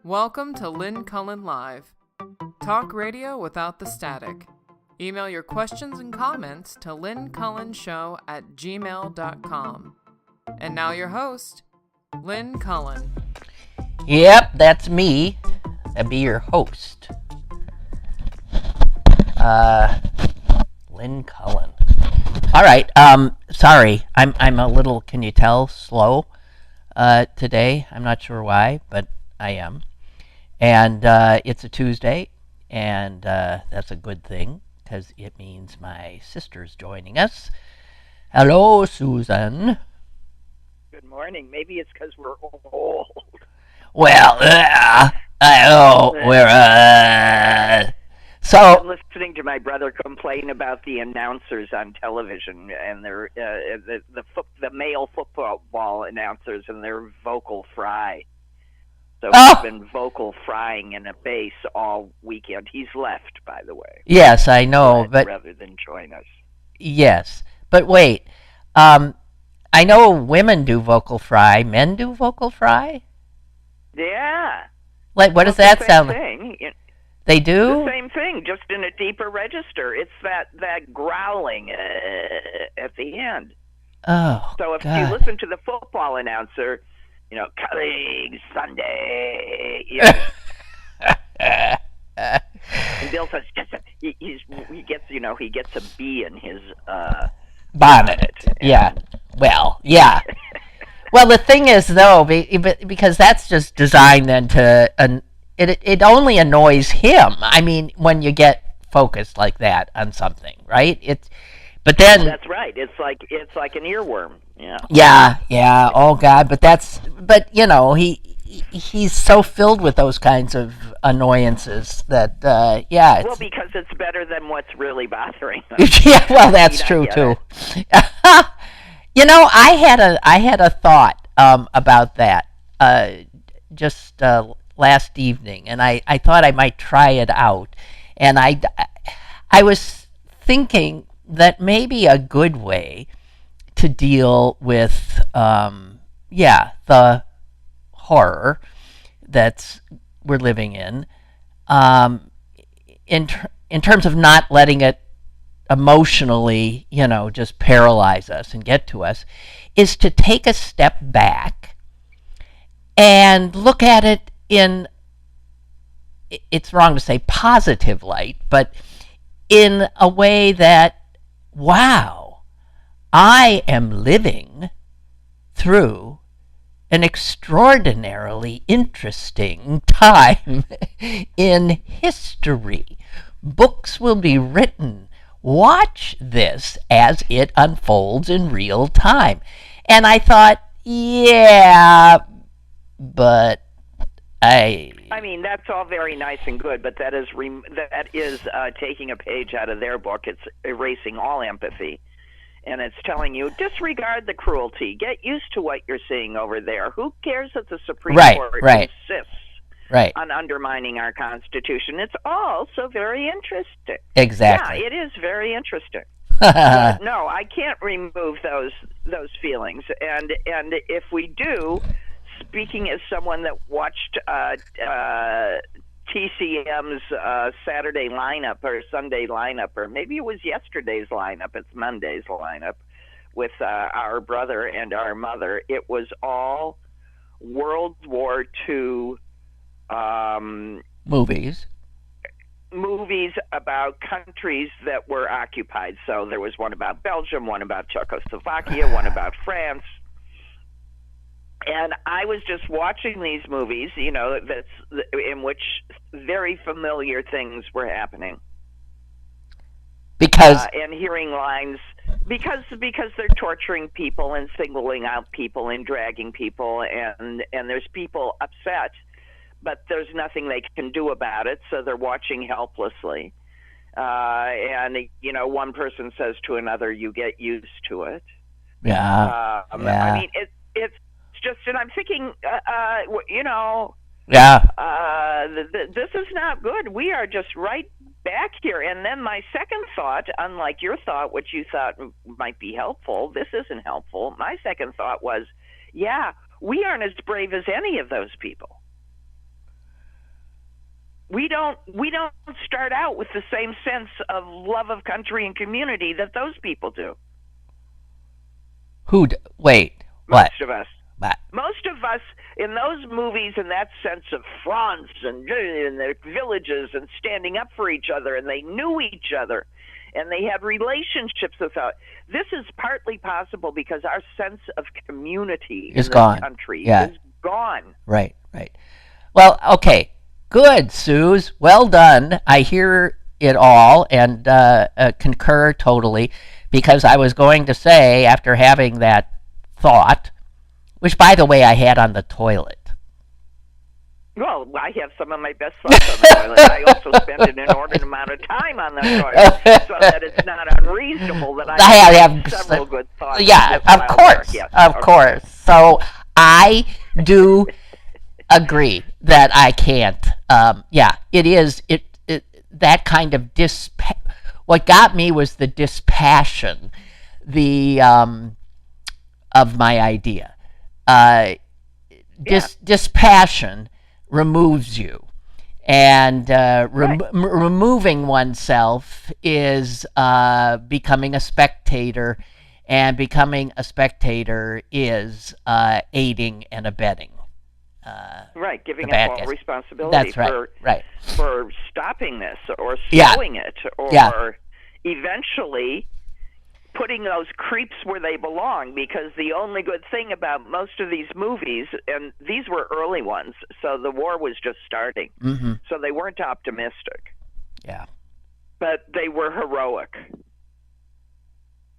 Welcome to Lynn Cullen Live. Talk radio without the static. Email your questions and comments to lynncullenshow@gmail.com. And now your host, Lynn Cullen. Yep, that's me. I'd be your host. Lynn Cullen. All right. Sorry, I'm a little. Can you tell? Slow. Today. I'm not sure why, but I am. And it's a Tuesday, and that's a good thing because it means my sister's joining us. Hello, Susan. Good morning. Maybe it's because we're old. Well, I know we're so. I'm listening to my brother complain about the announcers on television and their the male football announcers and their vocal fry. So he's been vocal frying in a bass all weekend. He's left, by the way. Yes, I know, but rather than join us. Yes, but wait. I know women do vocal fry. Men do vocal fry. Yeah. Like, what does that sound like? They do? The same thing, just in a deeper register. It's that growling at the end. Oh, so if God. you listen to the football announcer, colleagues, Sunday, and Bill says, he gets a bee in his bonnet. Yeah. Well, yeah. Well, the thing is, though, because that's just designed then to, it only annoys him. I mean, when you get focused like that on something, right? But then that's right. It's like an earworm. Yeah. Yeah. Oh God. But he's so filled with those kinds of annoyances that Well, because it's better than what's really bothering him. Yeah. Well, that's true too. I had a thought about that just last evening, and I thought I might try it out, and I was thinking that maybe a good way to deal with the horror that we're living in terms of not letting it emotionally, just paralyze us and get to us, is to take a step back and look at it in, it's wrong to say positive light, but in a way that, wow, I am living through an extraordinarily interesting time in history. Books will be written. Watch this as it unfolds in real time. And I thought, yeah, but I mean, that's all very nice and good, but that is taking a page out of their book. It's erasing all empathy. And it's telling you, disregard the cruelty. Get used to what you're seeing over there. Who cares if the Supreme Court insists on undermining our Constitution? It's all so very interesting. Exactly. Yeah, it is very interesting. But no, I can't remove those feelings. And if we do, speaking as someone that watched TCM's Saturday lineup or Sunday lineup, or maybe it was yesterday's lineup, it's Monday's lineup, with our brother and our mother, it was all World War II movies about countries that were occupied. So there was one about Belgium, one about Czechoslovakia, one about France. And I was just watching these movies, in which very familiar things were happening. Because and hearing lines, because they're torturing people and singling out people and dragging people, and there's people upset, but there's nothing they can do about it, so they're watching helplessly. And one person says to another, "You get used to it." Yeah. I mean, it's just, and I'm thinking, this is not good. We are just right back here. And then my second thought, unlike your thought, which you thought might be helpful, this isn't helpful. My second thought was, we aren't as brave as any of those people. We don't start out with the same sense of love of country and community that those people do. Wait, what? Most of us. What? Most of us in those movies, in that sense of France and their villages and standing up for each other, and they knew each other, and they had relationships without. This is partly possible because our sense of community is in gone. this country Yeah. is gone. Right. Well, okay. Good, Suze. Well done. I hear it all and concur totally, because I was going to say, after having that thought, which, by the way, I had on the toilet. Well, I have some of my best thoughts on the toilet. I also spend an inordinate amount of time on the toilet, so that it's not unreasonable that I have several good thoughts. Yeah, of course. Yes. Of course. So I do agree that I can't. It is that kind of what got me was the dispassion, of my idea. Dispassion removes you, and removing oneself is becoming a spectator, and becoming a spectator is aiding and abetting. Giving up all responsibility. That's right. For stopping this or slowing it, or eventually putting those creeps where they belong. Because the only good thing about most of these movies, and these were early ones, so the war was just starting, so they weren't optimistic. Yeah. But they were heroic.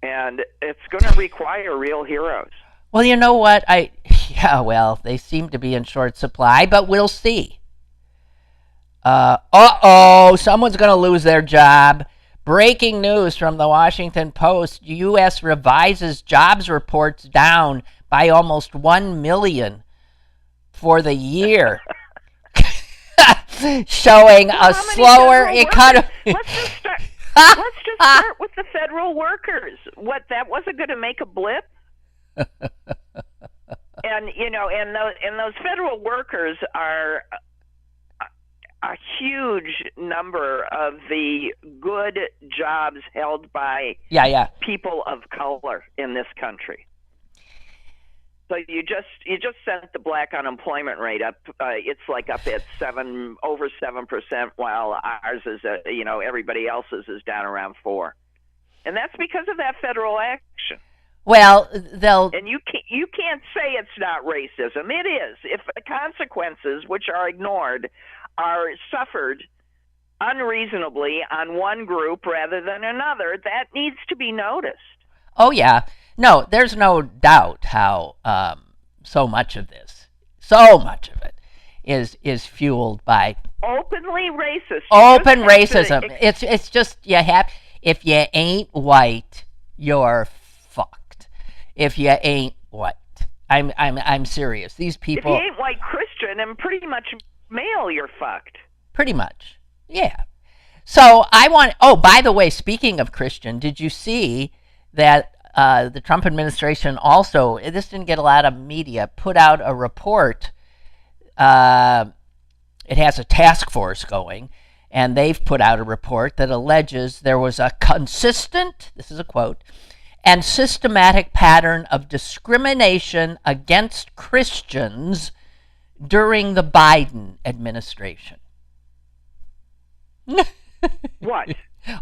And it's going to require real heroes. Well, you know what? They seem to be in short supply, but we'll see. Someone's going to lose their job. Breaking news from the Washington Post: U.S. revises jobs reports down by almost 1 million for the year, showing a slower economy. Let's just start with the federal workers. That wasn't going to make a blip. And those federal workers are a huge number of the good jobs held by people of color in this country. So you just sent the black unemployment rate up. It's like up at over 7%, while ours is everybody else's is down around 4%, and that's because of that federal action. Well, and you can't say it's not racism. It is. If the consequences, which are ignored, are suffered unreasonably on one group rather than another, that needs to be noticed. Oh yeah, no, there's no doubt how so much of it is fueled by openly racist. Open racism. It's just if you ain't white, you're fucked. If you ain't white, I'm serious. These people. If you ain't white Christian and pretty much male, you're fucked. Pretty much, yeah. So by the way, speaking of Christian, did you see that the Trump administration also, this didn't get a lot of media, put out a report. It has a task force going, and they've put out a report that alleges there was a consistent, this is a quote, and systematic pattern of discrimination against Christians during the Biden administration. What?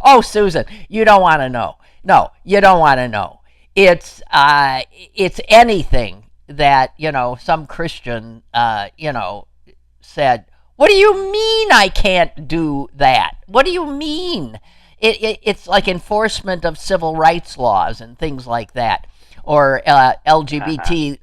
Oh, Susan, you don't want to know. No, you don't want to know. It's anything that, some Christian, said, what do you mean I can't do that? What do you mean? It's like enforcement of civil rights laws and things like that, or LGBT,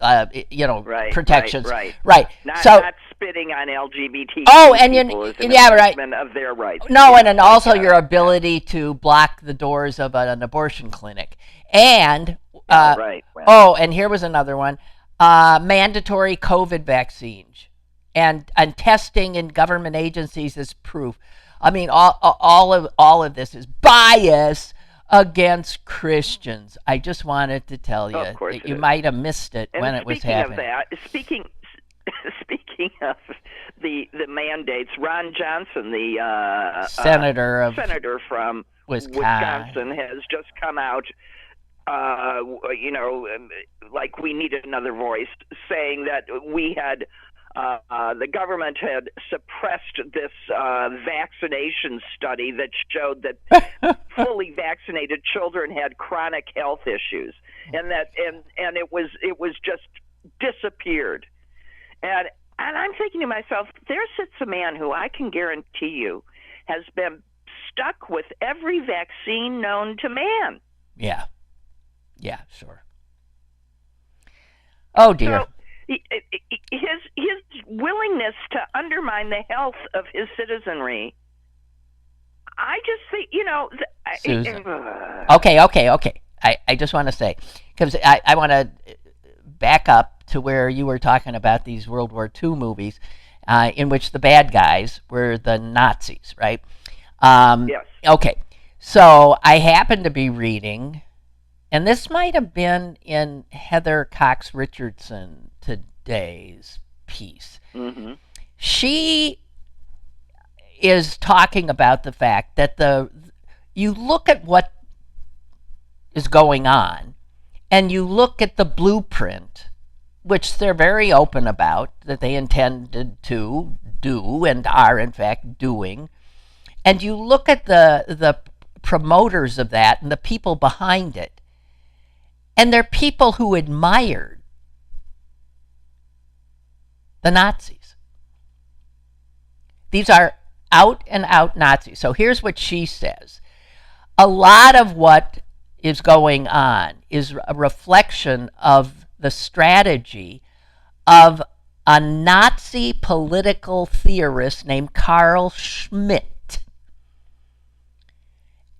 protections. Right. Not spitting on LGBT people is an enforcement of their rights. No, and also your ability to block the doors of an abortion clinic. And and here was another one: mandatory COVID vaccines and testing in government agencies is proof. I mean, all of this is bias against Christians. I just wanted to tell you that you might have missed it when it was happening. Speaking of the mandates. Ron Johnson, the senator from Wisconsin, has just come out, like we need another voice, saying that we had the government had suppressed this vaccination study that showed that fully vaccinated children had chronic health issues, and that and it was just disappeared. And I'm thinking to myself, there sits a man who I can guarantee you has been stuck with every vaccine known to man. Yeah, sure. Oh dear. So, his willingness to undermine the health of his citizenry, I just think, Susan. Okay. I just want to say, because I want to back up to where you were talking about these World War II movies in which the bad guys were the Nazis, right? Yes. Okay. So I happened to be reading, and this might have been in Heather Cox Richardson today's piece. Mm-hmm. She is talking about the fact that you look at what is going on, and you look at the blueprint, which they're very open about, that they intended to do and are in fact doing, and you look at the promoters of that and the people behind it, and they're people who admired the Nazis. These are out and out Nazis. So here's what she says. A lot of what is going on is a reflection of the strategy of a Nazi political theorist named Carl Schmitt.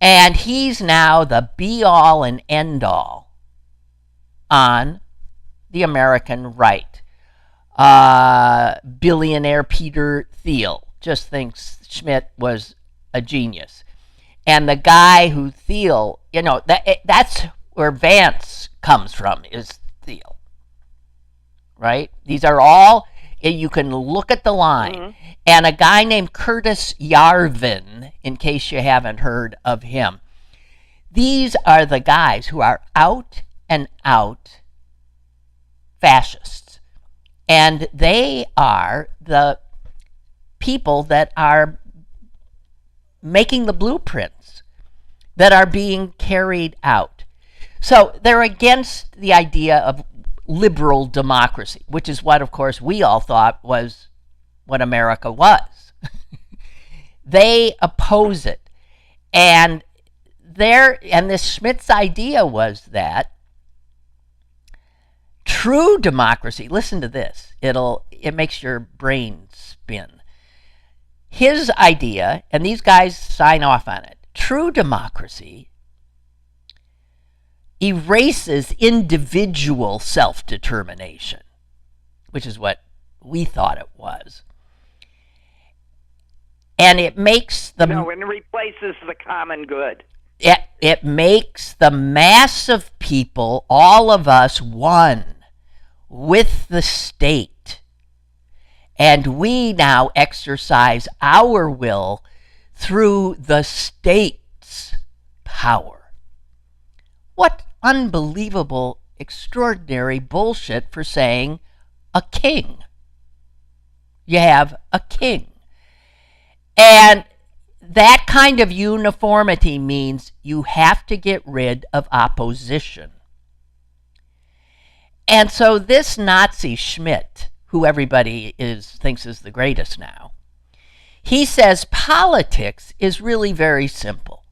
And he's now the be-all and end-all on the American right. Billionaire Peter Thiel just thinks Schmitt was a genius. And the guy who Thiel, that's where Vance comes from, is Thiel. Right? These are all, you can look at the line. Mm-hmm. And a guy named Curtis Yarvin, in case you haven't heard of him. These are the guys who are out and out fascists. And they are the people that are making the blueprints that are being carried out. So they're against the idea of liberal democracy, which is what, of course, we all thought was what America was. They oppose it. And this Schmitt's idea was that true democracy, listen to this, it makes your brain spin. His idea, and these guys sign off on it, true democracy erases individual self-determination, which is what we thought it was. And it makes and replaces the common good. It makes the mass of people, all of us, one with the state. And we now exercise our will through the state's power. What unbelievable, extraordinary bullshit for saying a king. You have a king. And that kind of uniformity means you have to get rid of opposition. And so this Nazi Schmitt, who everybody thinks is the greatest now, he says politics is really very simple.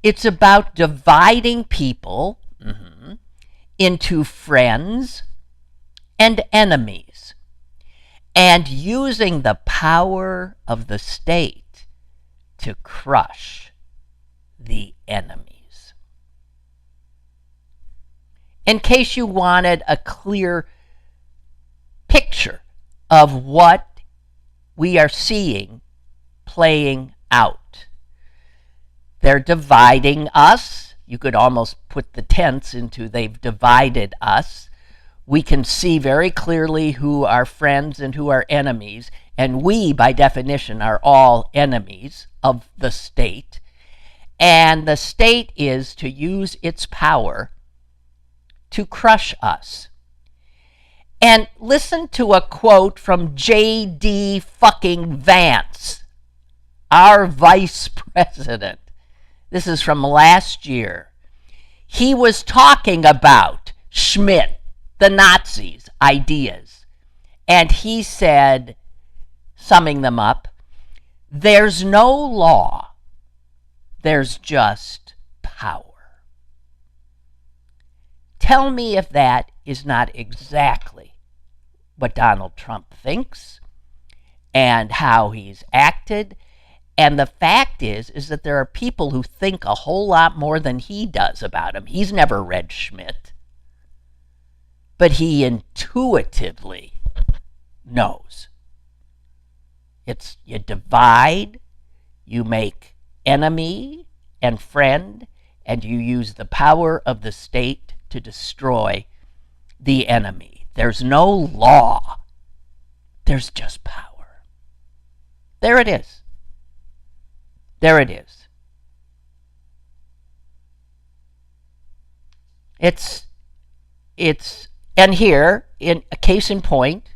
It's about dividing people into friends and enemies and using the power of the state to crush the enemies. In case you wanted a clear picture of what we are seeing playing out. They're dividing us. You could almost put the tense into they've divided us. We can see very clearly who are friends and who are enemies, And we, by definition, are all enemies of the state. And the state is to use its power to crush us. And listen to a quote from J.D. fucking Vance, our vice president. This is from last year. He was talking about Schmitt, the Nazis' ideas. And he said, summing them up, there's no law, there's just power. Tell me if that is not exactly what Donald Trump thinks and how he's acted. And the fact is that there are people who think a whole lot more than he does about him. He's never read Schmitt, but he intuitively knows. It's you divide, you make enemy and friend, and you use the power of the state to destroy the enemy. There's no law. There's just power. There it is. There it is. It's and here, in a case in point,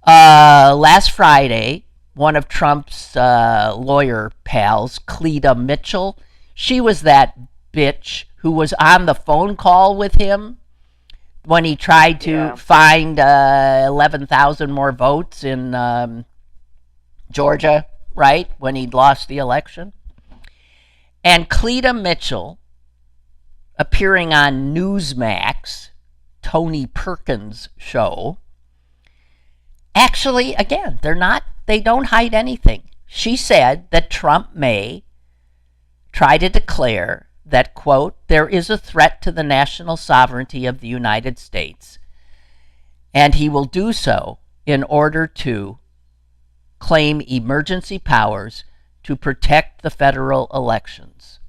last Friday, one of Trump's lawyer pals, Cleta Mitchell, she was that bitch who was on the phone call with him when he tried to find 11,000 more votes in Georgia, right, when he'd lost the election. And Cleta Mitchell, appearing on Newsmax, Tony Perkins' show, actually, again, they don't hide anything. She said that Trump may try to declare that, quote, there is a threat to the national sovereignty of the United States, and he will do so in order to claim emergency powers to protect the federal elections.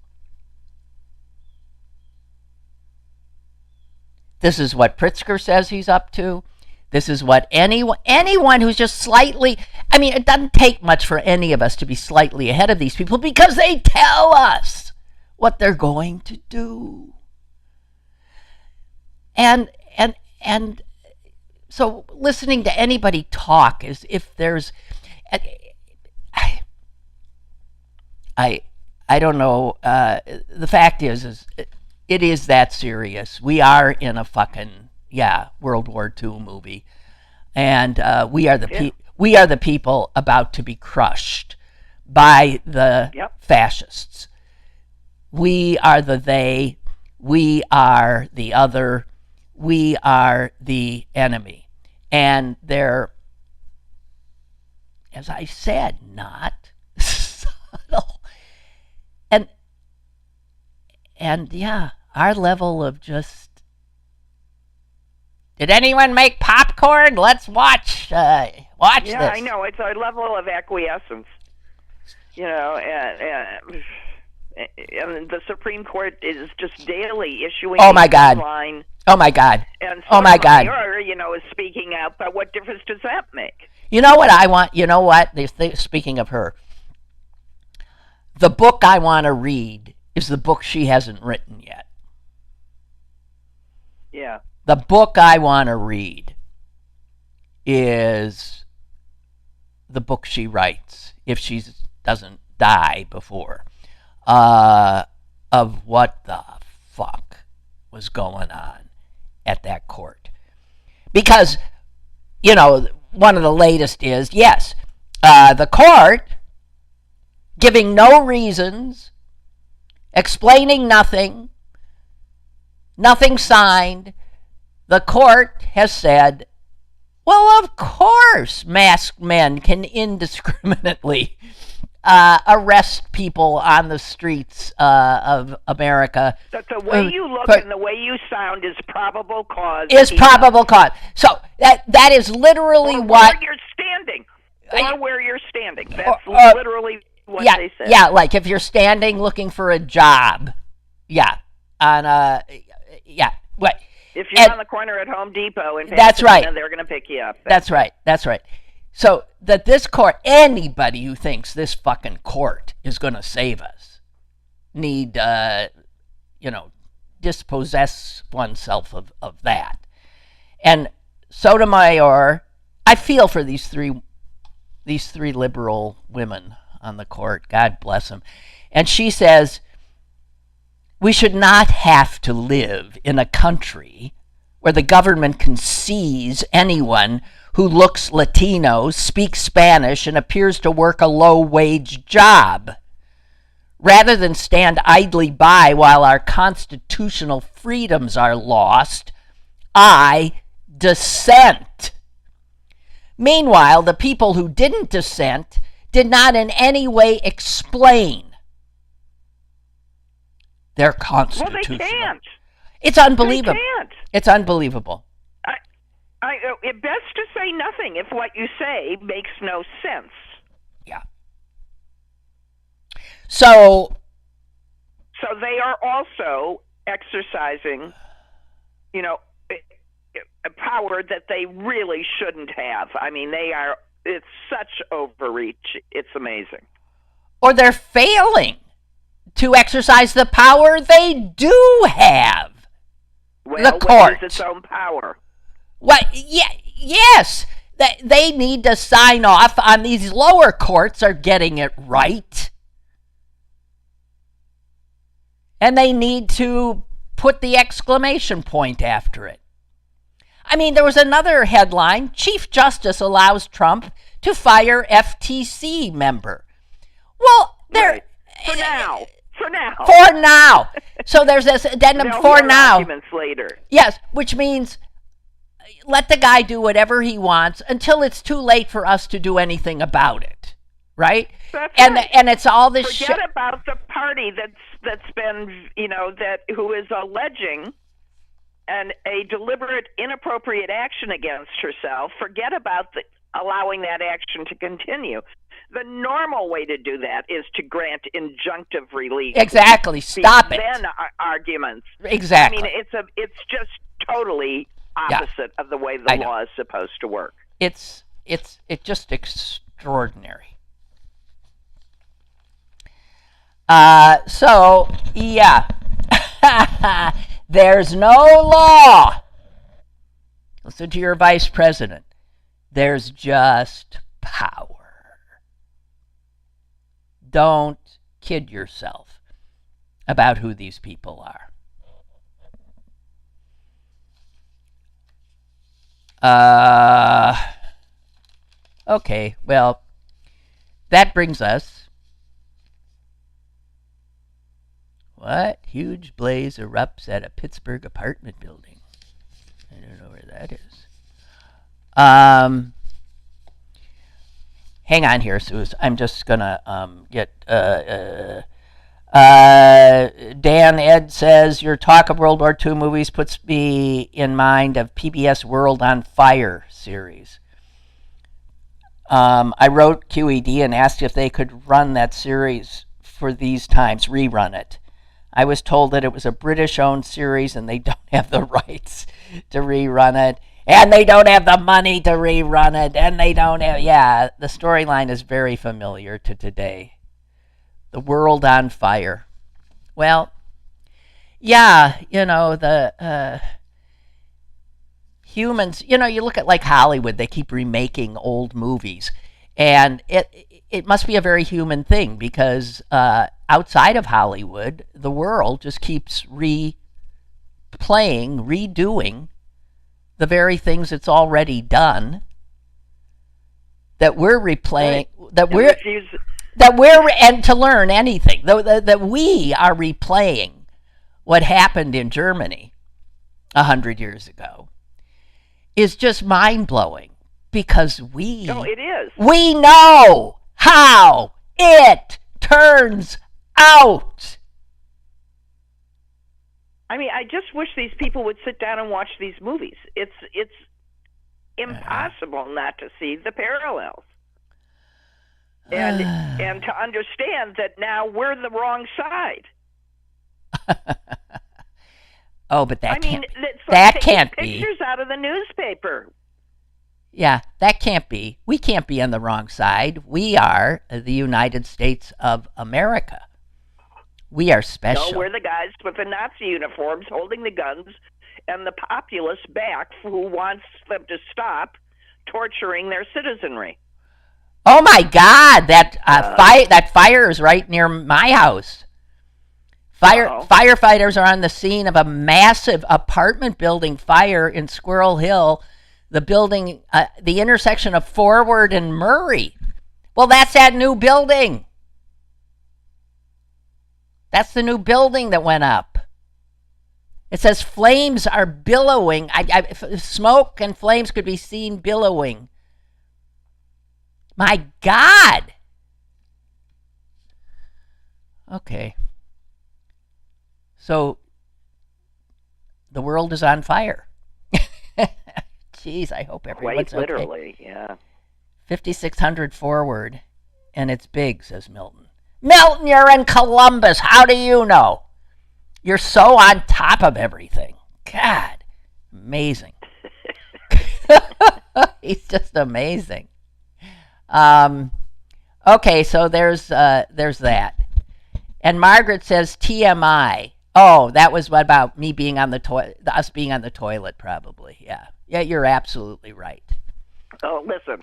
This is what Pritzker says he's up to. This is what anyone who's just slightly, I mean, it doesn't take much for any of us to be slightly ahead of these people because they tell us what they're going to do. And so listening to anybody talk as if there's, I don't know, the fact is it is that serious. We are in a fucking, World War II movie. And we are the people about to be crushed by the fascists. We are the they, we are the other, we are the enemy. And they're, as I said, not subtle. And our level of just, did anyone make popcorn? Let's watch this. Yeah, I know. It's our level of acquiescence. You know, and the Supreme Court is just daily issuing line. Oh my God. And Sotomayor, is speaking out, but what difference does that make? You know what I want? You know what? Speaking of her, the book I want to read is the book she hasn't written yet. Yeah. The book I want to read is the book she writes, if she doesn't die before, of what the fuck was going on at that court. Because, one of the latest is, the court, giving no reasons, explaining nothing signed, the court has said, well, of course masked men can indiscriminately arrest people on the streets of America. But the way you look and the way you sound is probable cause. Probable cause. So that is literally what... Where you're standing. Or where you're standing. That's literally what they said. Yeah, like if you're standing looking for a job. If you're on the corner at Home Depot in Pasadena, that's right. They're going to pick you up. That's right. So that this court, anybody who thinks this fucking court is going to save us, need, dispossess oneself of that. And Sotomayor, I feel for these three liberal women on the court. God bless them. And she says, we should not have to live in a country where the government can seize anyone who looks Latino, speaks Spanish, and appears to work a low-wage job. Rather than stand idly by while our constitutional freedoms are lost, I dissent. Meanwhile, the people who didn't dissent did not in any way explain their constitutional. Well, they can't. It's unbelievable. They can't. It's unbelievable. It's best to say nothing if what you say makes no sense. Yeah. So they are also exercising, a power that they really shouldn't have. I mean, it's such overreach. It's amazing. Or they're failing to exercise the power they do have. Well, the court. It is its own power. What? Yeah, yes. They need to sign off on these lower courts are getting it right. And they need to put the exclamation point after it. I mean, there was another headline, Chief Justice allows Trump to fire FTC member. Well, Right. For now. So there's this addendum for now. Arguments later. Yes, which means let the guy do whatever he wants until it's too late for us to do anything about it, right? That's right. And it's all this shit. Forget about the party that's been, who is alleging a deliberate inappropriate action against herself. Forget about allowing that action to continue. The normal way to do that is to grant injunctive relief. Exactly. Stop it. Then arguments. Exactly. I mean, it's just totally opposite of the way the law is supposed to work. It's just extraordinary. So yeah, there's no law. Listen to your vice president. There's just power. Don't kid yourself about who these people are. Okay, well, that brings us. What? Huge blaze erupts at a Pittsburgh apartment building. I don't know where that is. Hang on here, Suze. I'm just gonna get. Dan Ed says your talk of World War II movies puts me in mind of PBS World on Fire series. I wrote QED and asked if they could run that series for these times, rerun it. I was told that it was a British-owned series and they don't have the rights to rerun it. And they don't have the money to rerun it. And they don't have... Yeah, the storyline is very familiar to today. The World on Fire. Well, yeah, the humans... you look at like Hollywood. They keep remaking old movies. And it must be a very human thing because outside of Hollywood, the world just keeps replaying, redoing the very things it's already done that we're replaying, and to learn anything, that we are replaying what happened in Germany 100 years ago is just mind-blowing because it is. We know how it turns out. I mean, I just wish these people would sit down and watch these movies. It's impossible not to see the parallels. And to understand that now we're the wrong side. Oh, but that can't be. Pictures out of the newspaper. Yeah, that can't be. We can't be on the wrong side. We are the United States of America. We are special. No, we're the guys with the Nazi uniforms holding the guns and the populace back who wants them to stop torturing their citizenry. Oh my God! That fire is right near my house. Firefighters are on the scene of a massive apartment building fire in Squirrel Hill, the building, the intersection of Forward and Murray. Well, that's that new building. That's the new building that went up. It says flames are billowing. Smoke and flames could be seen billowing. My God. Okay. So the world is on fire. Jeez, I hope everyone's Quite literally, okay. Yeah. 5600 Forward, and it's big, says Milton. Milton, you're in Columbus. How do you know? You're so on top of everything. God, amazing. He's just amazing. Okay, so there's that. And Margaret says TMI. Oh, that was what about me being on the toilet, us being on the toilet, probably. Yeah, you're absolutely right. Oh, listen,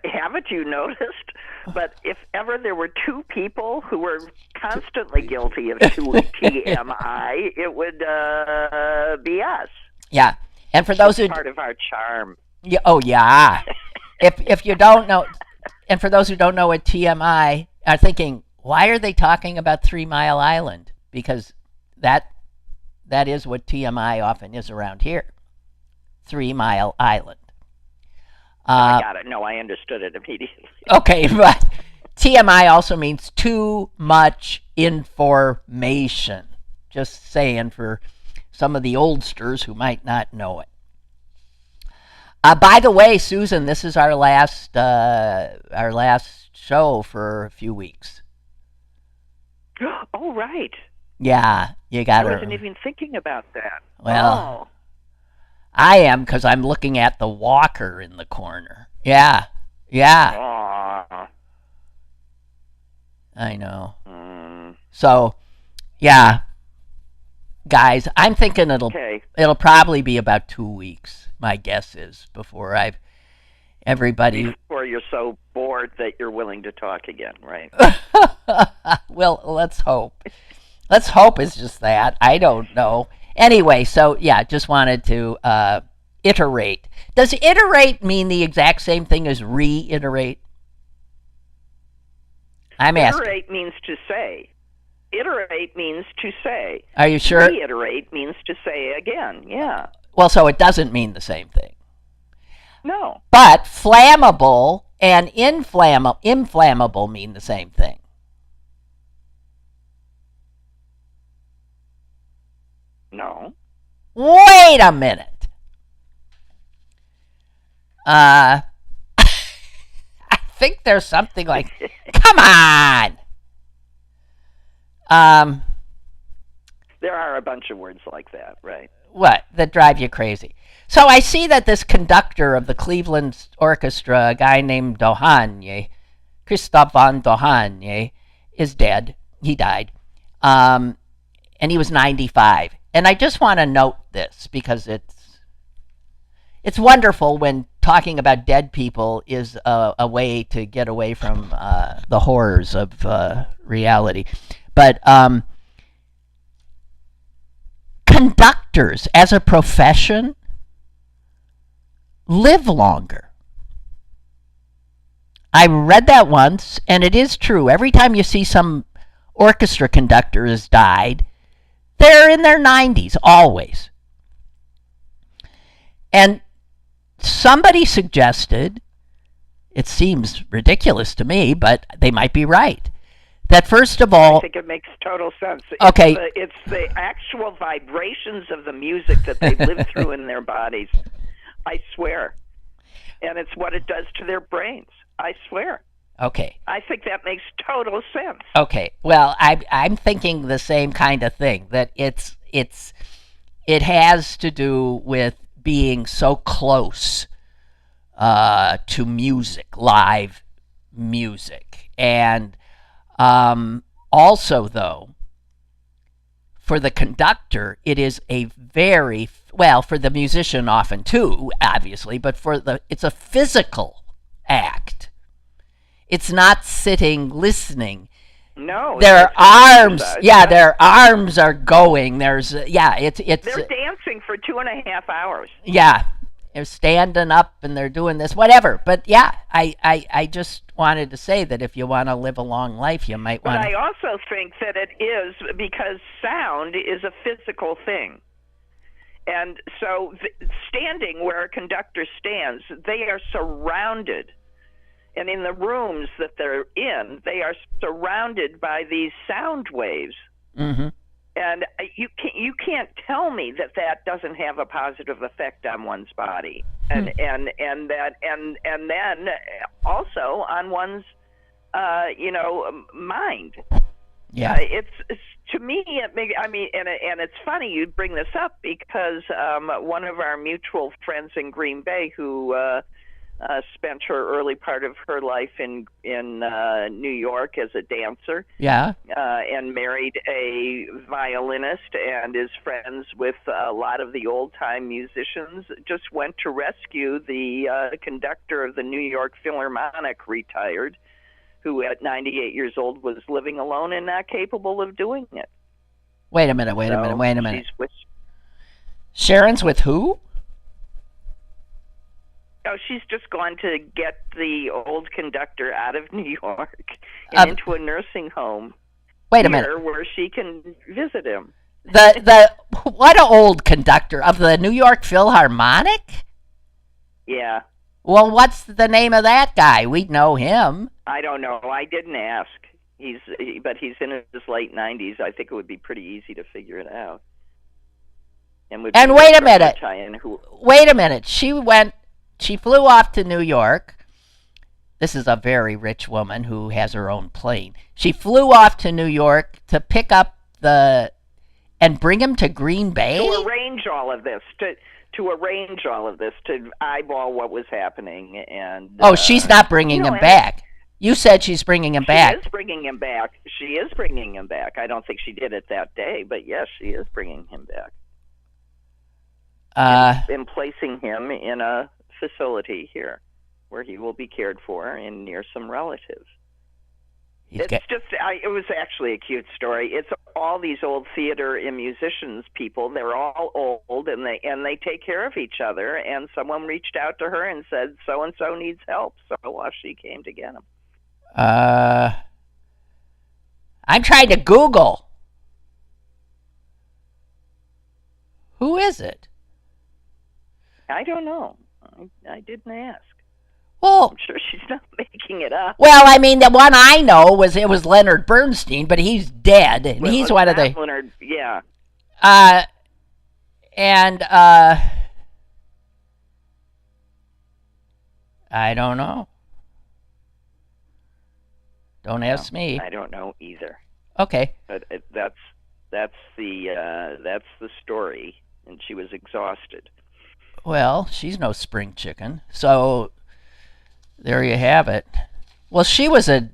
haven't you noticed? But if ever there were two people who were constantly guilty of TMI, it would be us. Yeah, and for those who part of our charm. Yeah. Oh, yeah. if you don't know, and for those who don't know what TMI are thinking, why are they talking about 3 Mile Island? Because that is what TMI often is around here. 3 Mile Island. I got it. No, I understood it immediately. Okay, but TMI also means too much information. Just saying for some of the oldsters who might not know it. By the way, Susan, this is our last show for a few weeks. Oh, right. Yeah, you got to. I wasn't even thinking about that. Well, I am, because I'm looking at the walker in the corner. Yeah. Aww. I know. So, yeah, guys, I'm thinking it'll probably be about 2 weeks. My guess is before you're so bored that you're willing to talk again, right? Well, let's hope. Let's hope it's just that. I don't know. Anyway, so yeah, just wanted to iterate. Does iterate mean the exact same thing as reiterate? I'm asking. Iterate means to say. Iterate means to say. Are you sure? Reiterate means to say again, yeah. Well, so it doesn't mean the same thing. No. But flammable and inflammable mean the same thing. No. Wait a minute. I think there's something like, come on. There are a bunch of words like that, right? What? That drive you crazy. So I see that this conductor of the Cleveland Orchestra, a guy named Dohanye, Christoph von Dohanye, is dead. He died. And he was 95. And I just want to note this because it's wonderful when talking about dead people is a way to get away from the horrors of reality. But conductors as a profession live longer. I read that once, and it is true. Every time you see some orchestra conductor has died, they're in their 90s, always. And somebody suggested, it seems ridiculous to me, but they might be right, that first of all... I think it makes total sense. Okay. It's the actual vibrations of the music that they live through in their bodies. I swear. And it's what it does to their brains. I swear. Okay. I think that makes total sense. Okay. Well, I'm thinking the same kind of thing, that it has to do with being so close to music, live music. And also, though, for the conductor, it is a very, well, for the musician often too, obviously, but it's a physical act. It's not sitting listening. No, their arms, their arms are going. It's they're dancing for 2.5 hours. Yeah, they're standing up and they're doing this, whatever. But yeah, I just wanted to say that if you want to live a long life, you might want. But I also think that it is because sound is a physical thing. And so standing where a conductor stands, they are surrounded. And in the rooms that they're in, they are surrounded by these sound waves. Mm-hmm. And you can't tell me that doesn't have a positive effect on one's body, and then also on one's mind. Yeah, it's to me. And it's funny you bring this up because one of our mutual friends in Green Bay who spent her early part of her life in New York as a dancer. Yeah. And married a violinist and is friends with a lot of the old-time musicians. Just went to rescue the conductor of the New York Philharmonic, retired, who at 98 years old was living alone and not capable of doing it. Wait a minute. Sharon's with who? Oh, she's just gone to get the old conductor out of New York and into a nursing home. Wait a minute, where she can visit him. What an old conductor of the New York Philharmonic? Yeah. Well, what's the name of that guy? We'd know him. I don't know. I didn't ask. But he's in his late 90s. I think it would be pretty easy to figure it out. And wait a minute. Wait a minute. She flew off to New York. This is a very rich woman who has her own plane. She flew off to New York to pick up and bring him to Green Bay? To arrange all of this, to eyeball what was happening. And she's not bringing him back. You said she's bringing him back. She is bringing him back. I don't think she did it that day, but yes, she is bringing him back. And placing him in a facility here where he will be cared for and near some relatives. It was actually a cute story. It's all these old theater and musicians people. They're all old and they take care of each other. And someone reached out to her and said, so and so needs help. So off she came to get him. I'm trying to Google. Who is it? I don't know. I didn't ask. Well, I'm sure she's not making it up. Well, I mean, the one I know was Leonard Bernstein, but he's dead, and he's one of the Leonard. Yeah. I don't know. Don't ask me. I don't know either. Okay. But that's the story, and she was exhausted. Well, she's no spring chicken. So there you have it. Well, she was a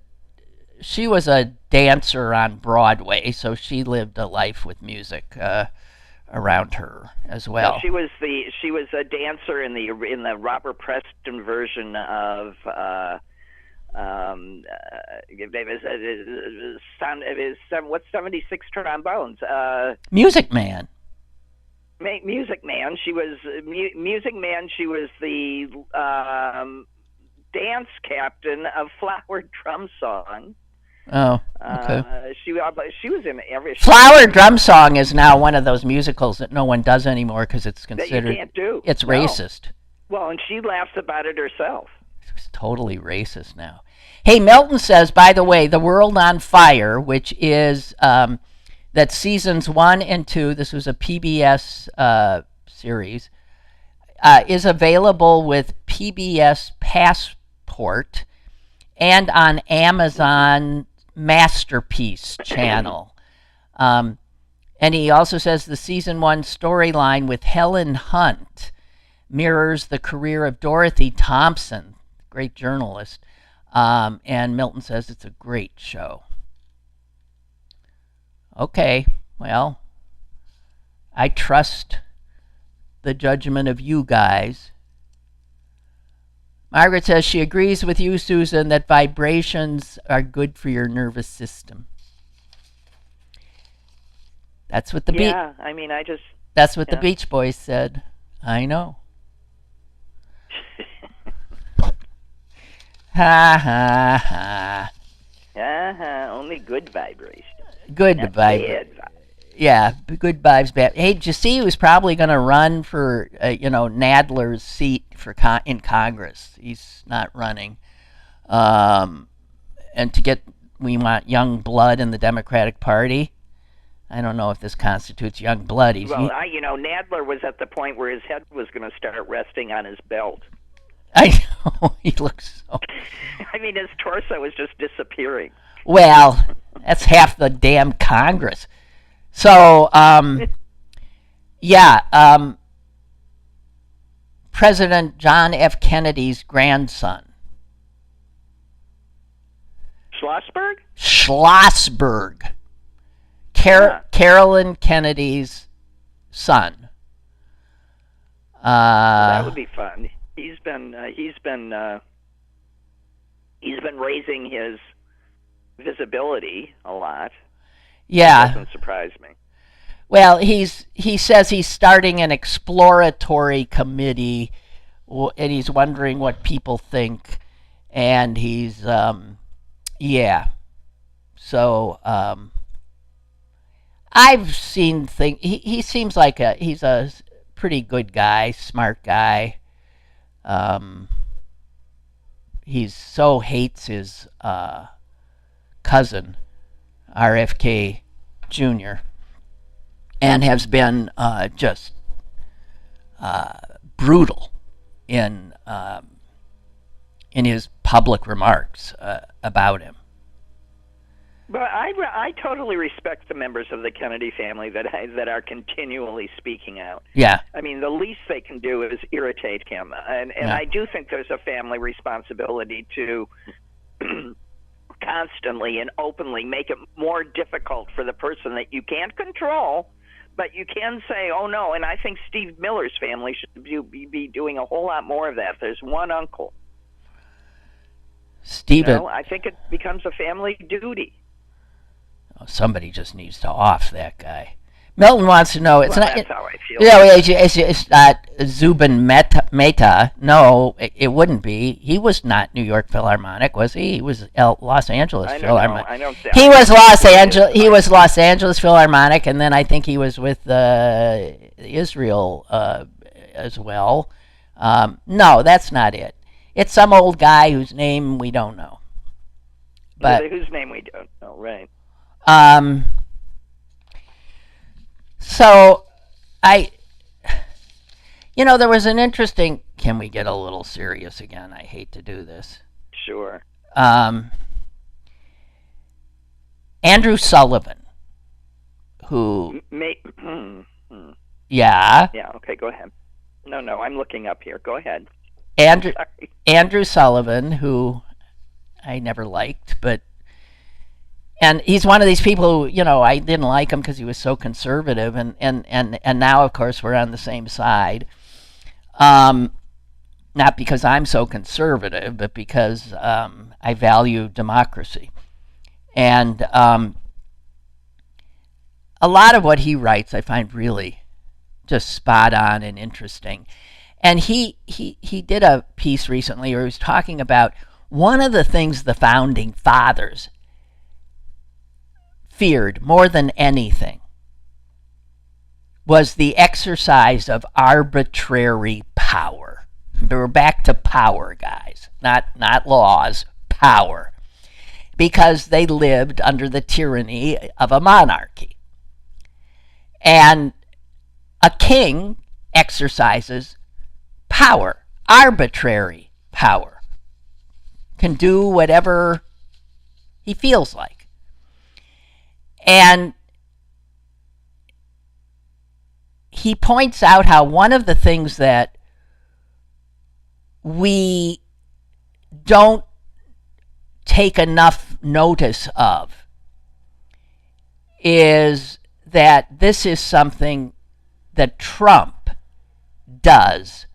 dancer on Broadway, so she lived a life with music around her as well. No, she was a dancer in the Robert Preston version of what's 76 trombones? Music Man. Music Man. She was Music Man. She was the dance captain of Flower Drum Song. Oh, okay. She was in every. Flower Drum Song is now one of those musicals that no one does anymore because it's considered. That you can't do. It's racist. Well, and she laughs about it herself. It's totally racist now. Hey, Milton says, by the way, The World on Fire, which is that seasons 1 and 2, this was a PBS series, is available with PBS Passport and on Amazon Masterpiece channel. And he also says the season 1 storyline with Helen Hunt mirrors the career of Dorothy Thompson, great journalist. And Milton says it's a great show. Okay, well, I trust the judgment of you guys. Margaret says she agrees with you, Susan, that vibrations are good for your nervous system. That's what the That's what the Beach Boys said. I know. Ha ha ha. Only good vibrations. Good vibes. Yeah, good vibes, bad. Hey, did you see he was probably going to run for, Nadler's seat in Congress? He's not running. And we want young blood in the Democratic Party. I don't know if this constitutes young blood. Nadler was at the point where his head was going to start resting on his belt. I know. He looks so... his torso was just disappearing. Well, that's half the damn Congress. So, President John F. Kennedy's grandson. Schlossberg? Schlossberg. Carolyn Kennedy's son. That would be fun. He's been raising his visibility a lot. Yeah. That doesn't surprise me. Well, he says he's starting an exploratory committee, and he's wondering what people think, and he's So I've seen things. He seems like he's a pretty good guy, smart guy. He so hates his cousin, RFK Jr., and has been just brutal in his public remarks about him. But I totally respect the members of the Kennedy family that are continually speaking out. Yeah. The least they can do is irritate him, and I do think there's a family responsibility to constantly and openly make it more difficult for the person that you can't control, but you can say, oh no. And I think Steve Miller's family should be doing a whole lot more of that. There's one uncle. Stephen. I think it becomes a family duty. Oh, somebody just needs to off that guy. Milton wants to know. That's how I feel. It's not Zubin Mehta. No, it wouldn't be. He was not New York Philharmonic, was he? He was Los Angeles Philharmonic. He was Los Angeles Philharmonic, and then I think he was with Israel as well. No, that's not it. It's some old guy whose name we don't know. But whose name we don't know, right? So, there was an interesting... Can we get a little serious again? I hate to do this. Sure. Andrew Sullivan, who... Yeah, okay, go ahead. No, I'm looking up here. Go ahead. Andrew Sullivan, who I never liked, and he's one of these people who, I didn't like him because he was so conservative, and now, of course, we're on the same side. Not because I'm so conservative, but because I value democracy. And a lot of what he writes I find really just spot on and interesting. And he did a piece recently where he was talking about one of the things the founding fathers feared more than anything was the exercise of arbitrary power. We're back to power, guys. Not laws, power. Because they lived under the tyranny of a monarchy. And a king exercises power, arbitrary power. Can do whatever he feels like. And he points out how one of the things that we don't take enough notice of is that this is something that Trump does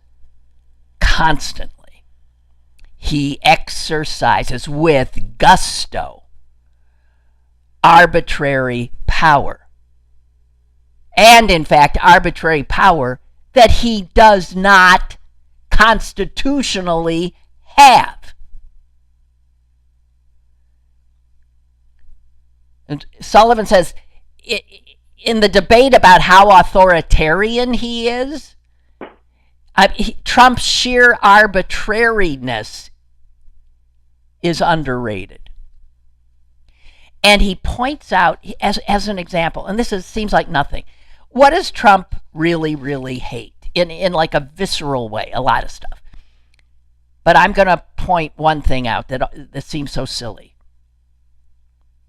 constantly. He exercises with gusto arbitrary power. And in fact, arbitrary power that he does not constitutionally have. And Sullivan says, in the debate about how authoritarian he is, Trump's sheer arbitrariness is underrated. And he points out, as an example, and seems like nothing, what does Trump really, really hate? In like a visceral way, a lot of stuff. But I'm going to point one thing out that seems so silly.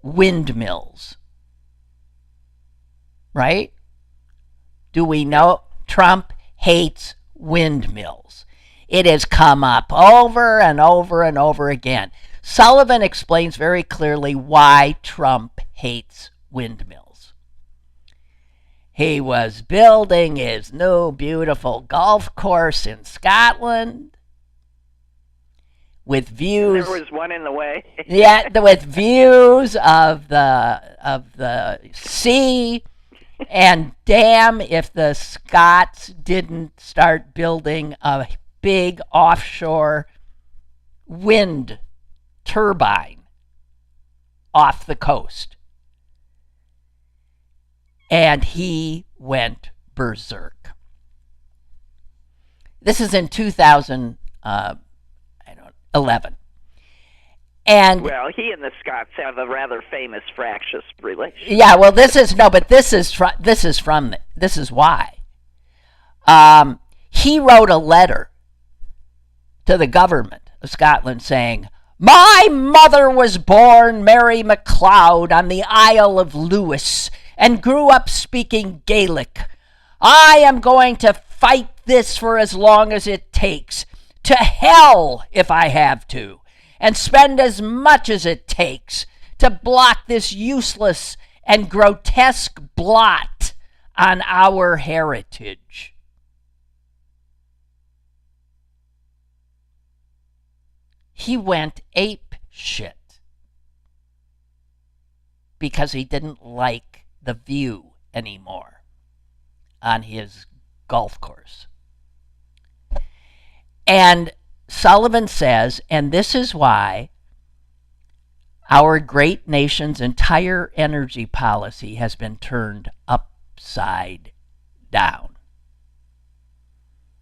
Windmills. Right? Do we know Trump hates windmills? It has come up over and over and over again. Sullivan explains very clearly why Trump hates windmills. He was building his new beautiful golf course in Scotland with views. There was one in the way. Yeah, with views of the sea. And damn if the Scots didn't start building a big offshore wind turbine off the coast. And he went berserk. This is in 2011. And well, he and the Scots have a rather famous fractious relationship. Yeah, well, this is why. He wrote a letter to the government of Scotland saying, "My mother was born Mary MacLeod on the Isle of Lewis and grew up speaking Gaelic. I am going to fight this for as long as it takes, to hell if I have to, and spend as much as it takes to blot this useless and grotesque blot on our heritage." He went ape shit because he didn't like the view anymore on his golf course. And Sullivan says, and this is why our great nation's entire energy policy has been turned upside down.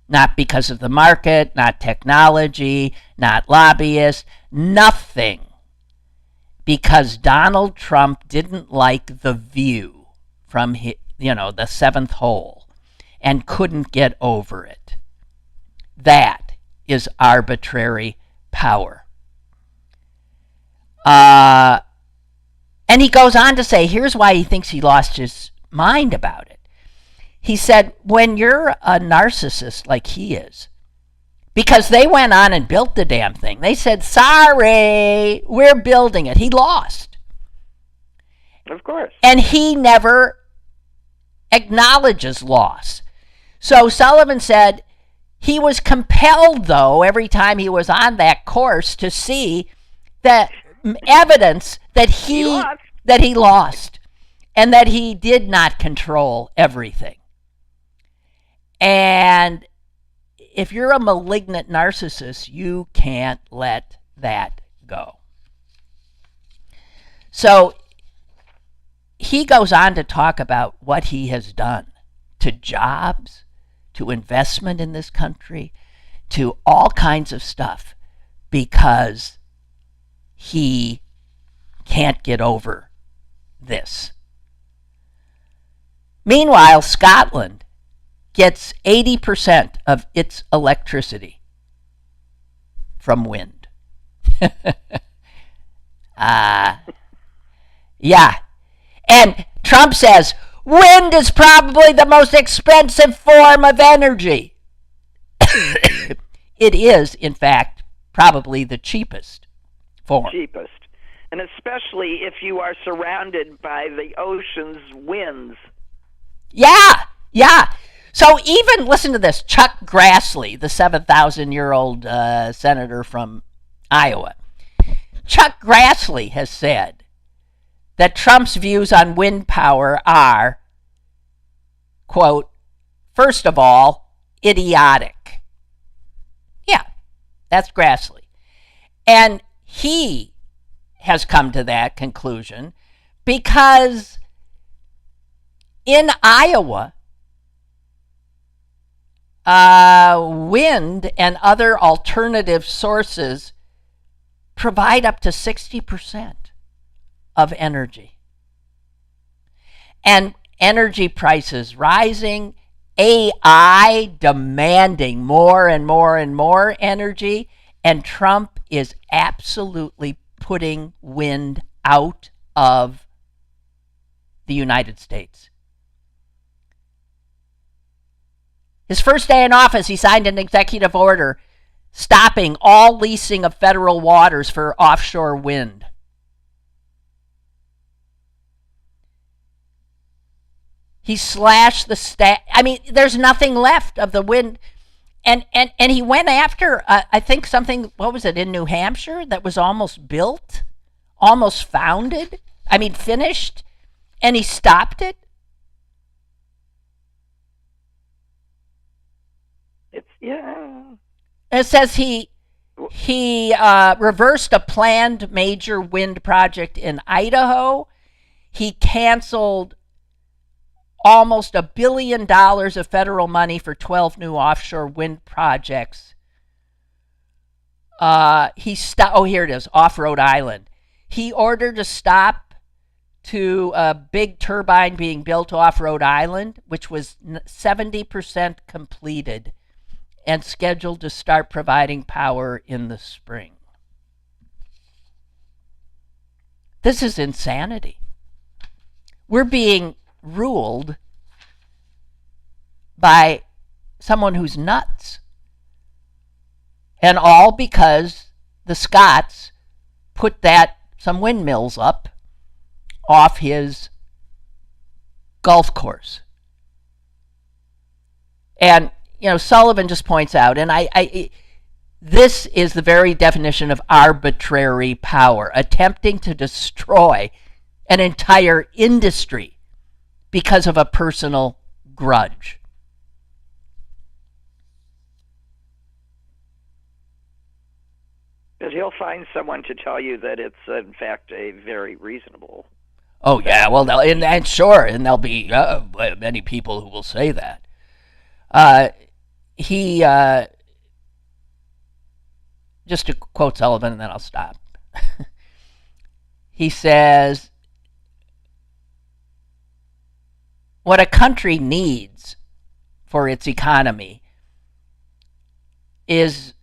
Not because of the market, not technology, not lobbyists, nothing. Because Donald Trump didn't like the view from the seventh hole and couldn't get over it. That is arbitrary power. And he goes on to say, here's why he thinks he lost his mind about it. He said, when you're a narcissist like he is, because they went on and built the damn thing. They said, sorry, we're building it. He lost. Of course. And he never acknowledges loss. So Sullivan said he was compelled, though, every time he was on that course to see that evidence that he lost and that he did not control everything. And if you're a malignant narcissist, you can't let that go. So he goes on to talk about what he has done to jobs, to investment in this country, to all kinds of stuff, because he can't get over this. Meanwhile, Scotland gets 80% of its electricity from wind. Yeah. And Trump says, wind is probably the most expensive form of energy. it is, in fact, probably the cheapest form. Cheapest. And especially if you are surrounded by the ocean's winds. Yeah, yeah. So even, listen to this, Chuck Grassley, the 7,000-year-old senator from Iowa. Chuck Grassley has said that Trump's views on wind power are, quote, first of all, idiotic. Yeah, that's Grassley. And he has come to that conclusion because in Iowa, wind and other alternative sources provide up to 60% of energy. And energy prices rising, AI demanding more and more and more energy, and Trump is absolutely putting wind out of the United States. His first day in office, he signed an executive order stopping all leasing of federal waters for offshore wind. He slashed the there's nothing left of the wind. And he went after, I think something, what was it, in New Hampshire that was almost built, almost finished, and he stopped it. It says he reversed a planned major wind project in Idaho. He canceled almost $1 billion of federal money for 12 new offshore wind projects. Here it is, off Rhode Island. He ordered a stop to a big turbine being built off Rhode Island, which was 70% completed and scheduled to start providing power in the spring. This is insanity. We're being ruled by someone who's nuts. And all because the Scots put some windmills up off his golf course. And Sullivan just points out, and this is the very definition of arbitrary power, attempting to destroy an entire industry because of a personal grudge. But he'll find someone to tell you that it's, in fact, a very reasonable. Oh, yeah, well, and sure, and there'll be many people who will say that. Just to quote Sullivan, and then I'll stop. He says, what a country needs for its economy is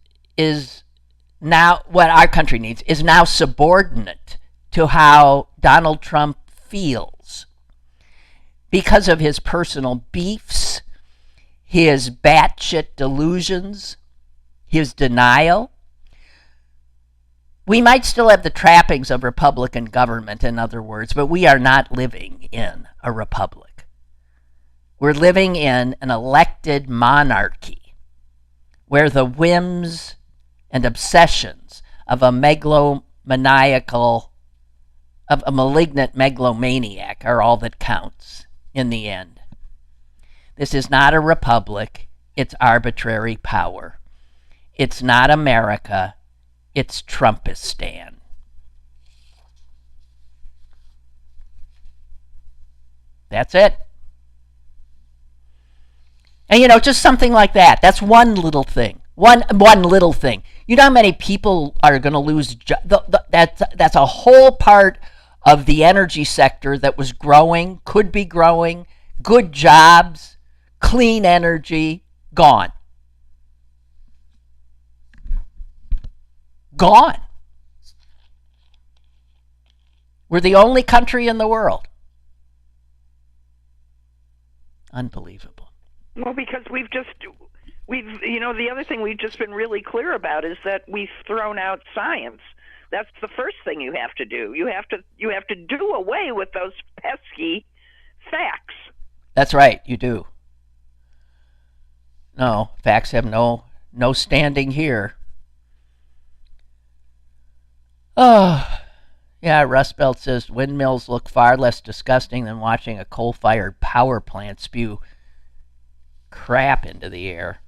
now, what our country needs is now subordinate to how Donald Trump feels because of his personal beefs, his batshit delusions, his denial. We might still have the trappings of Republican government, in other words, but we are not living in a republic. We're living in an elected monarchy where the whims and obsessions of a malignant megalomaniac are all that counts in the end. This is not a republic, it's arbitrary power. It's not America, it's Trumpistan. That's it. And just something like that. That's one little thing. One little thing. You know how many people are going to lose that's a whole part of the energy sector that was growing, could be growing, good jobs, clean energy, gone. Gone. We're the only country in the world. Unbelievable. Well, because The other thing we've just been really clear about is that we've thrown out science. That's the first thing you have to do. You have to do away with those pesky facts. That's right, you do. No, facts have no standing here. Oh, yeah, Rust Belt says windmills look far less disgusting than watching a coal-fired power plant spew crap into the air.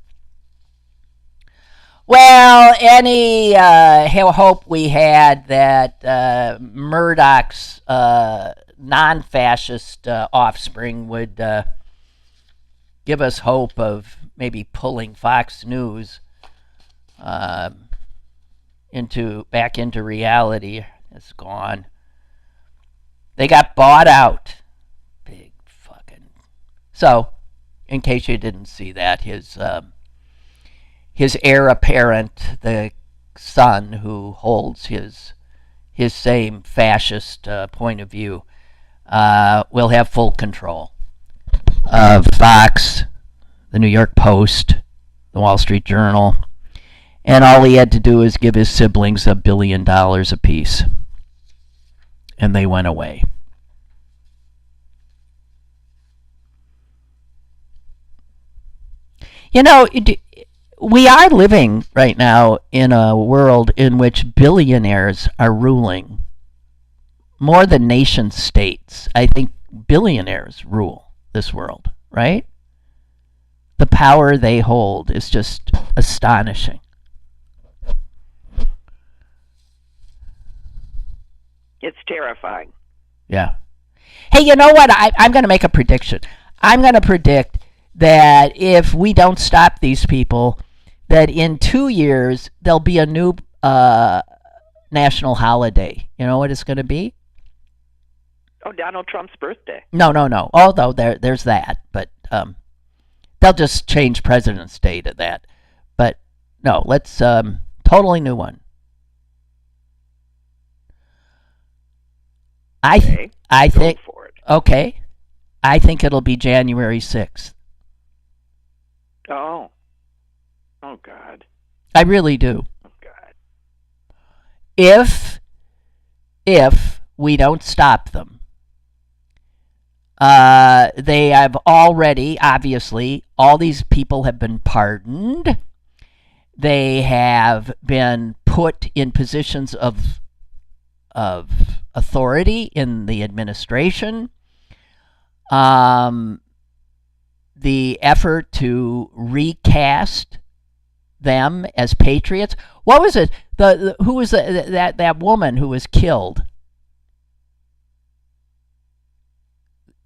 Well, any hope we had that Murdoch's non-fascist offspring would give us hope of maybe pulling Fox News back into reality is gone. They got bought out. Big fucking. So, in case you didn't see that, his heir apparent, the son who holds his same fascist point of view, will have full control of Fox, the New York Post, the Wall Street Journal, and all he had to do is give his siblings $1 billion apiece, and they went away. We are living right now in a world in which billionaires are ruling more than nation states. I think billionaires rule this world, right? The power they hold is just astonishing. It's terrifying. Yeah. Hey, you know what? I'm going to make a prediction. I'm going to predict that if we don't stop these people, that in 2 years there'll be a new national holiday. You know what it's going to be? Oh, Donald Trump's birthday. No. Although there's that, but they'll just change President's Day to that. But no, let's totally new one. I think. For it. Okay. I think it'll be January 6th. Oh. Oh, God. I really do. Oh, God. If we don't stop them, they have already, obviously, all these people have been pardoned. They have been put in positions of authority in the administration. The effort to recast them as patriots. What was it? Who was that woman who was killed?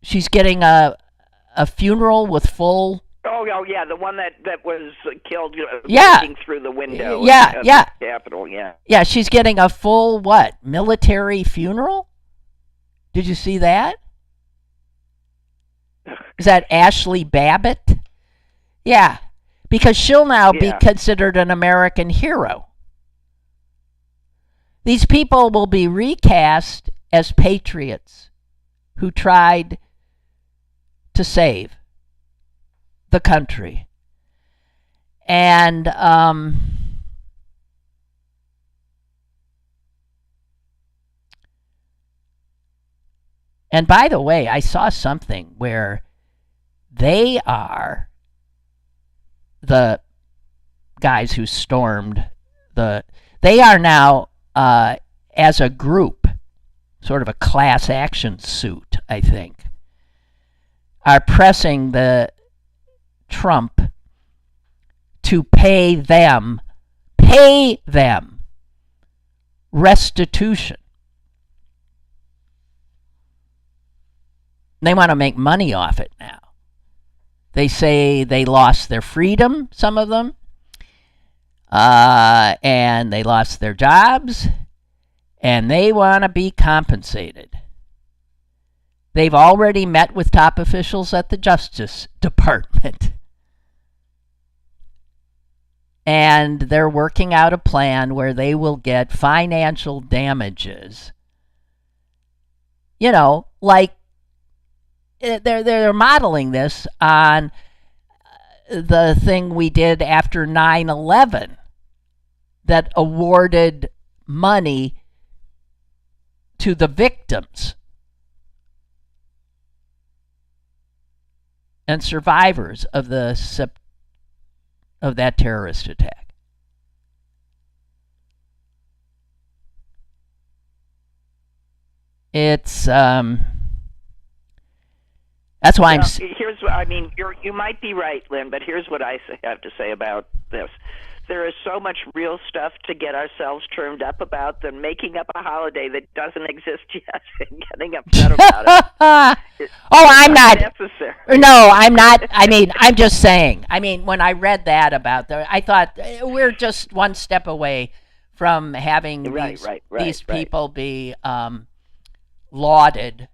She's getting a funeral with full. Oh yeah, the one that was killed. Looking through the window. Yeah. The Capitol. Yeah. Yeah, she's getting a full military funeral. Did you see that? Is that Ashley Babbitt? Yeah, because she'll now be considered an American hero. These people will be recast as patriots who tried to save the country. And by the way, I saw something where they are the guys who stormed they are now, as a group, sort of a class action suit, I think, are pressing the Trump to pay them restitution. They want to make money off it now. They say they lost their freedom, some of them, and they lost their jobs, and they want to be compensated. They've already met with top officials at the Justice Department, and they're working out a plan where they will get financial damages. Like they're modeling this on the thing we did after 9/11 that awarded money to the victims and survivors of that terrorist attack. It's that's why here's what I mean. You might be right, Lynn, but here's what I have to say about this. There is so much real stuff to get ourselves turned up about than making up a holiday that doesn't exist yet and getting upset about it. I'm not necessary. No, I'm not. I mean, I'm just saying. I mean, when I read that about I thought we're just one step away from having these people be lauded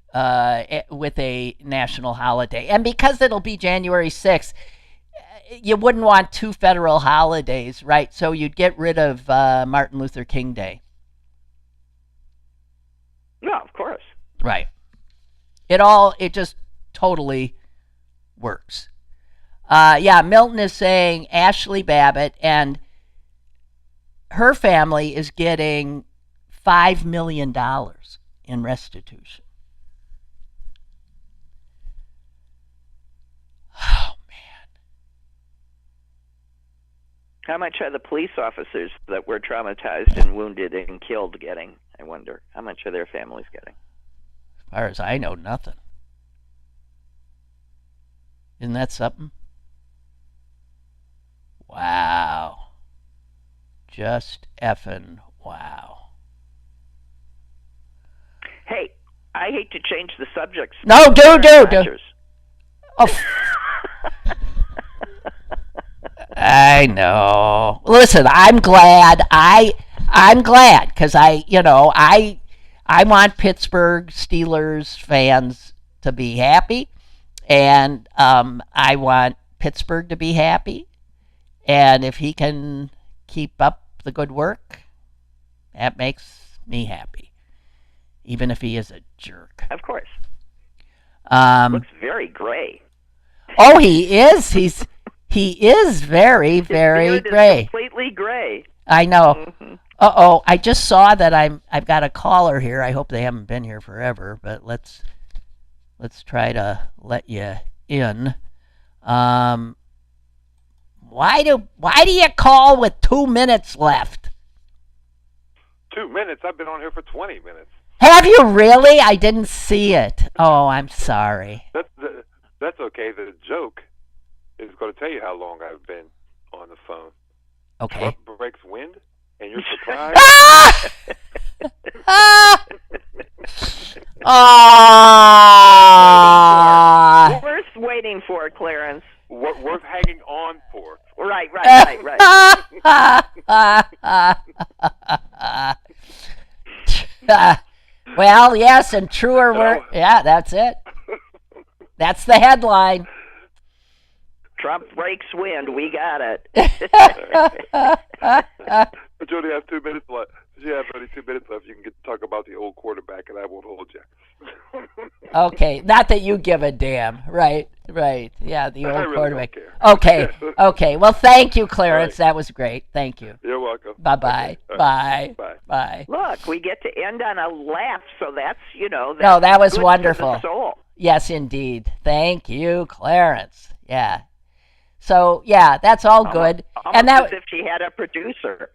with a national holiday. And because it'll be January 6th, you wouldn't want two federal holidays, right? So you'd get rid of Martin Luther King Day. No, of course. Right. It just totally works. Milton is saying Ashley Babbitt and her family is getting $5 million in restitution. Oh, man. How much are the police officers that were traumatized and wounded and killed getting, I wonder? How much are their families getting? As far as I know, nothing. Isn't that something? Wow. Just effing wow. Hey, I hate to change the subject. No, do. Oh. I know. Listen, I'm glad because I want Pittsburgh Steelers fans to be happy, and I want Pittsburgh to be happy, and if he can keep up the good work, that makes me happy, even if he is a jerk. Of course. Looks very gray. Oh, he is. He is very, very gray. Completely gray. I know. Mm-hmm. I just saw that I've got a caller here. I hope they haven't been here forever, but let's try to let you in. Why do you call with 2 minutes left? 2 minutes? I've been on here for 20 minutes. Have you really? I didn't see it. Oh, I'm sorry. That's okay. The joke is going to tell you how long I've been on the phone. Okay. Trump breaks wind, and you're surprised. Worth waiting for, Clarence. Worth hanging on for. Right. Well, yes, and truer word. Yeah, that's it. That's the headline. Trump breaks wind. We got it. Jody, I have 2 minutes left. You have only 2 minutes left. You can talk about the old quarterback, and I won't hold you. Okay, not that you give a damn. Right. Yeah, the old really quarterback. Don't care. Okay. Well, thank you, Clarence. Right. That was great. Thank you. You're welcome. Bye-bye. Okay. Bye. Look, we get to end on a laugh, so that's, no, that was good wonderful. For the soul. Yes, indeed. Thank you, Clarence. Yeah. So, yeah, that's all good. Almost as if she had a producer.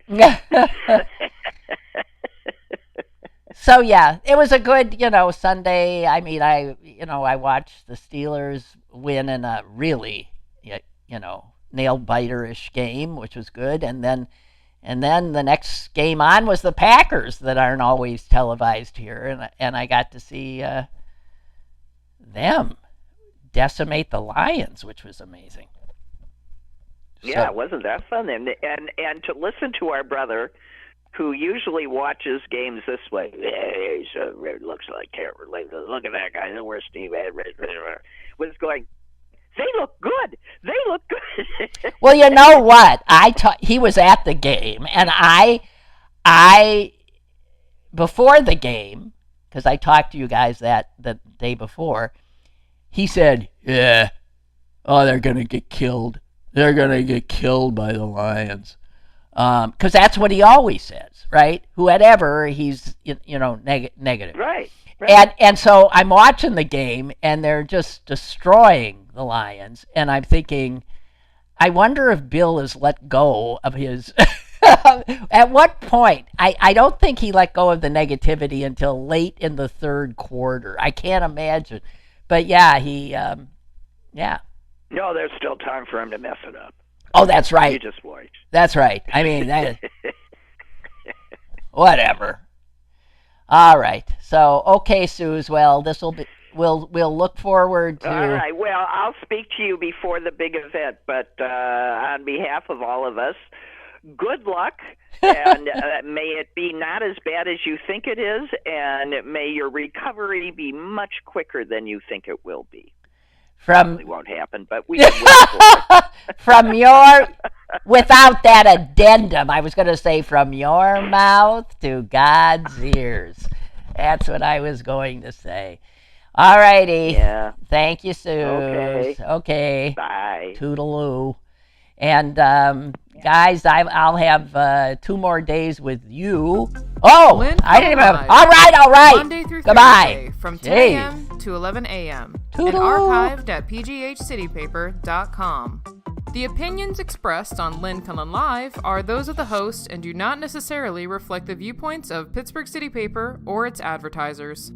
So, yeah, it was a good, Sunday. I mean, I watched the Steelers win in a really, nail-biter-ish game, which was good. And then the next game on was the Packers that aren't always televised here. And I got to see them decimate the Lions, which was amazing. Yeah, wasn't that fun? And to listen to our brother, who usually watches games this way. It looks like terror. Look at that guy. Where's Steve? Was going. They look good. Well, you know what? He was at the game, and I before the game, because I talked to you guys the day before. He said, "Yeah, they're gonna get killed. they're going to get killed by the Lions. Because that's what he always says, right? Whoever, he's, negative. Right. And so I'm watching the game, and they're just destroying the Lions. And I'm thinking, I wonder if Bill has let go of his... At what point? I don't think he let go of the negativity until late in the third quarter. I can't imagine. But yeah, yeah. No, there's still time for him to mess it up. Oh, that's right. You just watch. That's right. I mean, whatever. All right. So, okay, Suze. Well, this will be. We'll look forward to. All right. Well, I'll speak to you before the big event, but on behalf of all of us, good luck, and may it be not as bad as you think it is, and may your recovery be much quicker than you think it will be. It won't happen, but we can wait for it. From your, without that addendum, I was going to say from your mouth to God's ears. That's what I was going to say. All righty. Yeah. Thank you, Sue. Okay. Bye. Toodaloo. And guys, I'll have 2 more days with you. Oh, Lynn I didn't even have. Cullen All right. Monday through Goodbye. Thursday from 10 a.m. to 11 a.m. and Toodaloo. archived at pghcitypaper.com. The opinions expressed on Lynn Cullen Live are those of the host and do not necessarily reflect the viewpoints of Pittsburgh City Paper or its advertisers.